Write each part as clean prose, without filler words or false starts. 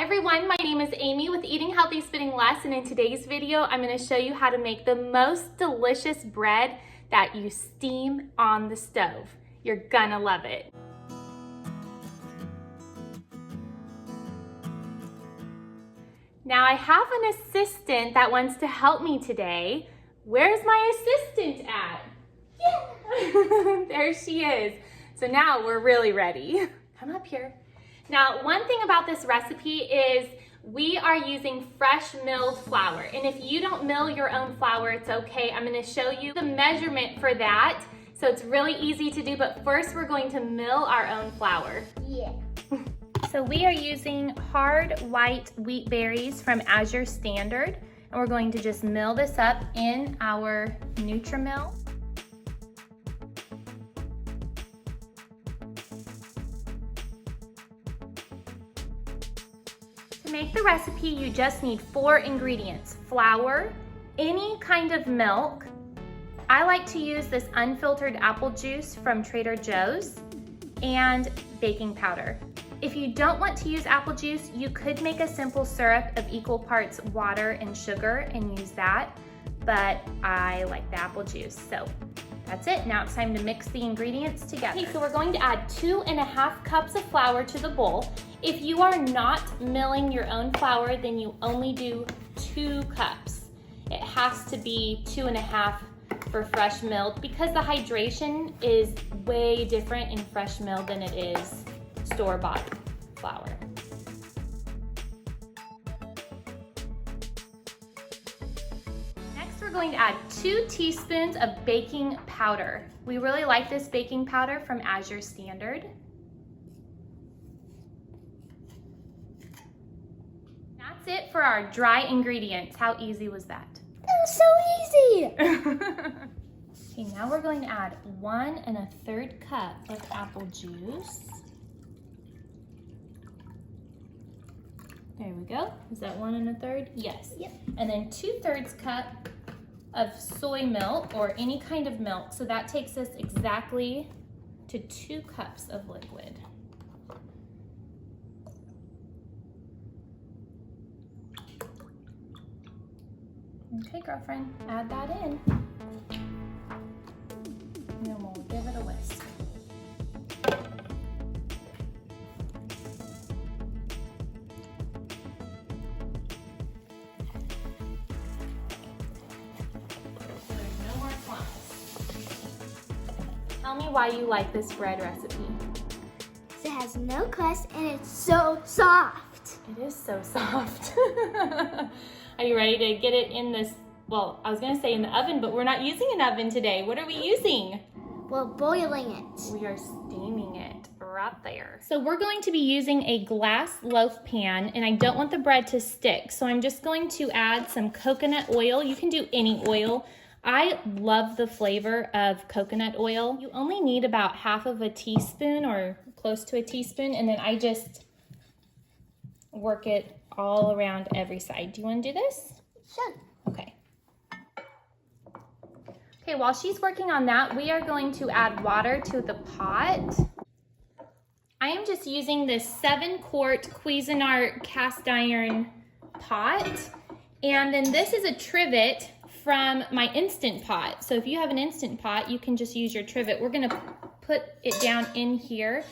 Hi everyone, my name is Amy with Eating Healthy Spending Less, and in today's video I'm going to show you how to make the most delicious bread that you steam on the stove. You're gonna love it. Now I have an assistant that wants to help me today. Where's my assistant at? Yeah. There she is. So now we're really ready. Come up here. Now, one thing about this recipe is we are using fresh milled flour. And if you don't mill your own flour, it's okay. I'm gonna show you the measurement for that. So it's really easy to do, but first we're going to mill our own flour. Yeah. So we are using hard white wheat berries from Azure Standard, and we're going to just mill this up in our Nutrimill. To make the recipe, you just need 4 ingredients: flour, any kind of milk. I like to use this unfiltered apple juice from Trader Joe's, and baking powder. If you don't want to use apple juice, you could make a simple syrup of equal parts water and sugar and use that, but I like the apple juice. So that's it. Now it's time to mix the ingredients together. Okay, so we're going to add 2.5 cups of flour to the bowl. If you are not milling your own flour, then you only do 2 cups. It has to be 2.5 for fresh milled because the hydration is way different in fresh milled than it is store-bought flour. Next, we're going to add 2 teaspoons of baking powder. We really like this baking powder from Azure Standard. That's it for our dry ingredients. How easy was that? That was so easy! Okay, now we're going to add 1 1/3 cup of apple juice. There we go. Is that 1 1/3? Yes. Yep. And then 2/3 cup of soy milk or any kind of milk. So that takes us exactly to 2 cups of liquid. Okay, girlfriend, add that in. And then we'll give it a whisk. Tell me why you like this bread recipe. It has no crust and it's so soft. It is so soft. Are you ready to get it in this, well, I was gonna say in the oven, but we're not using an oven today. What are we using? We're boiling it. We are steaming it right there. So we're going to be using a glass loaf pan, and I don't want the bread to stick. So I'm just going to add some coconut oil. You can do any oil. I love the flavor of coconut oil. You only need about 1/2 teaspoon or close to a teaspoon, and then I just work it all around every side. Do you want to do this? Sure. Okay. Okay, while she's working on that, we are going to add water to the pot. I am just using this 7-quart Cuisinart cast iron pot, and then this is a trivet from my Instant Pot. So if you have an Instant Pot, you can just use your trivet. We're gonna put it down in here.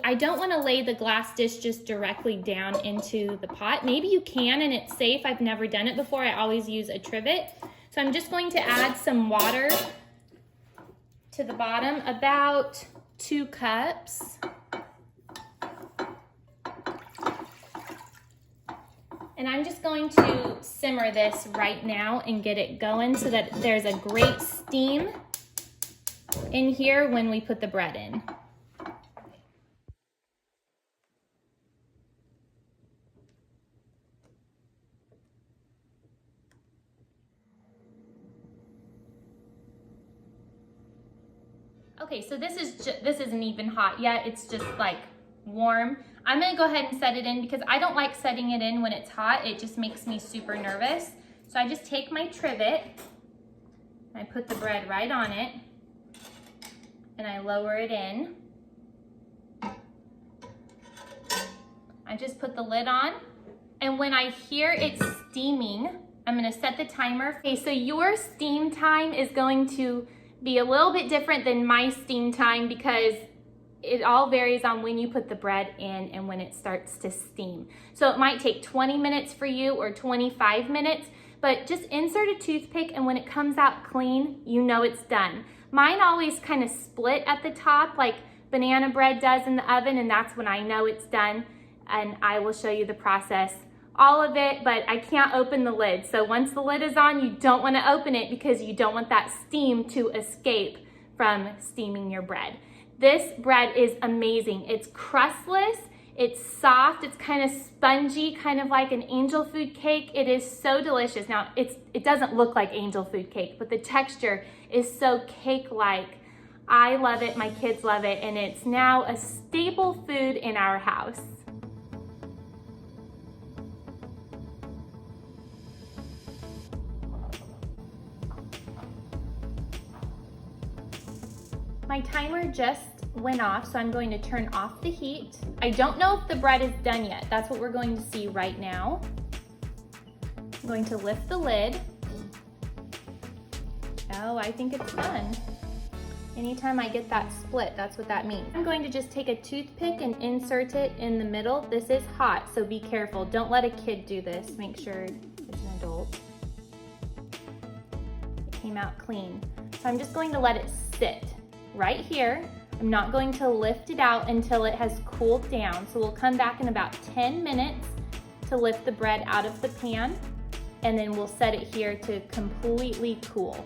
I don't wanna lay the glass dish just directly down into the pot. Maybe you can and it's safe. I've never done it before. I always use a trivet. So I'm just going to add some water to the bottom, about 2 cups. And I'm just going to simmer this right now and get it going so that there's a great steam in here when we put the bread in. Okay, so this isn't even hot yet. It's just like warm. I'm gonna go ahead and set it in because I don't like setting it in when it's hot. It just makes me super nervous. So I just take my trivet, and I put the bread right on it, and I lower it in. I just put the lid on And when I hear it steaming, I'm gonna set the timer. Okay, so your steam time is going to be a little bit different than my steam time because it all varies on when you put the bread in and when it starts to steam. So it might take 20 minutes for you or 25 minutes, but just insert a toothpick and when it comes out clean, you know it's done. Mine always kind of split at the top like banana bread does in the oven, and that's when I know it's done. And I will show you the process, all of it, but I can't open the lid. So once the lid is on, you don't want to open it because you don't want that steam to escape from steaming your bread. This bread is amazing. It's crustless, it's soft, it's kind of spongy, kind of like an angel food cake. It is so delicious. Now, it doesn't look like angel food cake, but the texture is so cake-like. I love it, my kids love it, and it's now a staple food in our house. My timer just went off, so I'm going to turn off the heat. I don't know if the bread is done yet. That's what we're going to see right now. I'm going to lift the lid. Oh, I think it's done. Anytime I get that split, that's what that means. I'm going to just take a toothpick and insert it in the middle. This is hot, so be careful. Don't let a kid do this. Make sure it's an adult. It came out clean. So I'm just going to let it sit right here. I'm not going to lift it out until it has cooled down. So we'll come back in about 10 minutes to lift the bread out of the pan, and then we'll set it here to completely cool.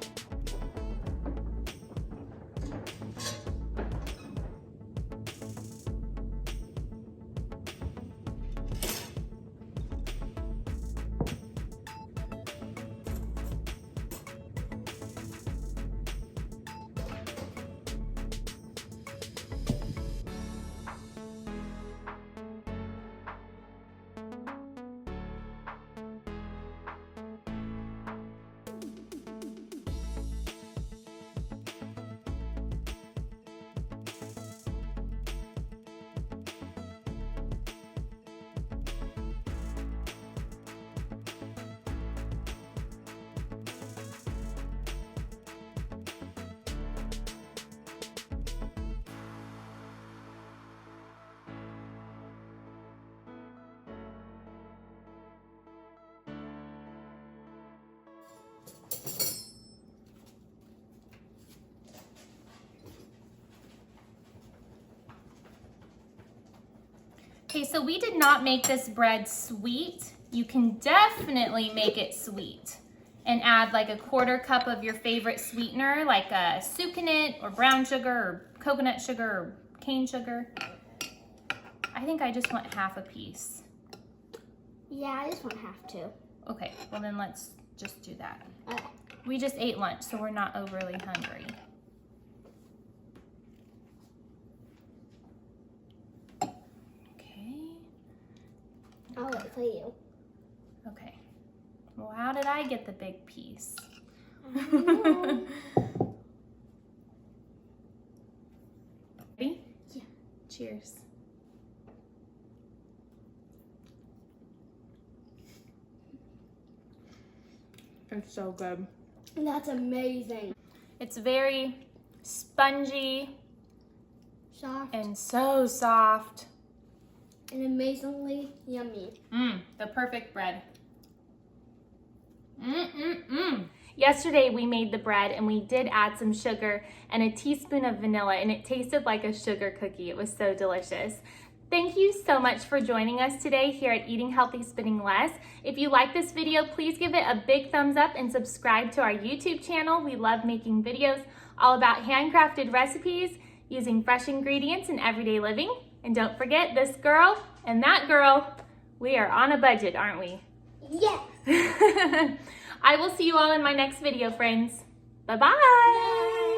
Okay, so we did not make this bread sweet. You can definitely make it sweet and add like a 1/4 cup of your favorite sweetener, like a sucanat or brown sugar or coconut sugar or cane sugar. I think I just want half a piece. Yeah, I just want half too. Okay, well then let's just do that. Okay. We just ate lunch, so we're not overly hungry. I'll wait for you. Okay. Well, how did I get the big piece? Ready? Yeah. Cheers. It's so good. That's amazing. It's very spongy Soft and so soft. and amazingly yummy. The perfect bread. Yesterday we made the bread and we did add some sugar and a teaspoon of vanilla, and it tasted like a sugar cookie. It was so delicious. Thank you so much for joining us today here at Eating Healthy, Spending Less. If you like this video, please give it a big thumbs up and subscribe to our YouTube channel. We love making videos all about handcrafted recipes using fresh ingredients in everyday living. And don't forget, this girl and that girl, we are on a budget, aren't we? Yeah. I will see you all in my next video, friends. Bye-bye.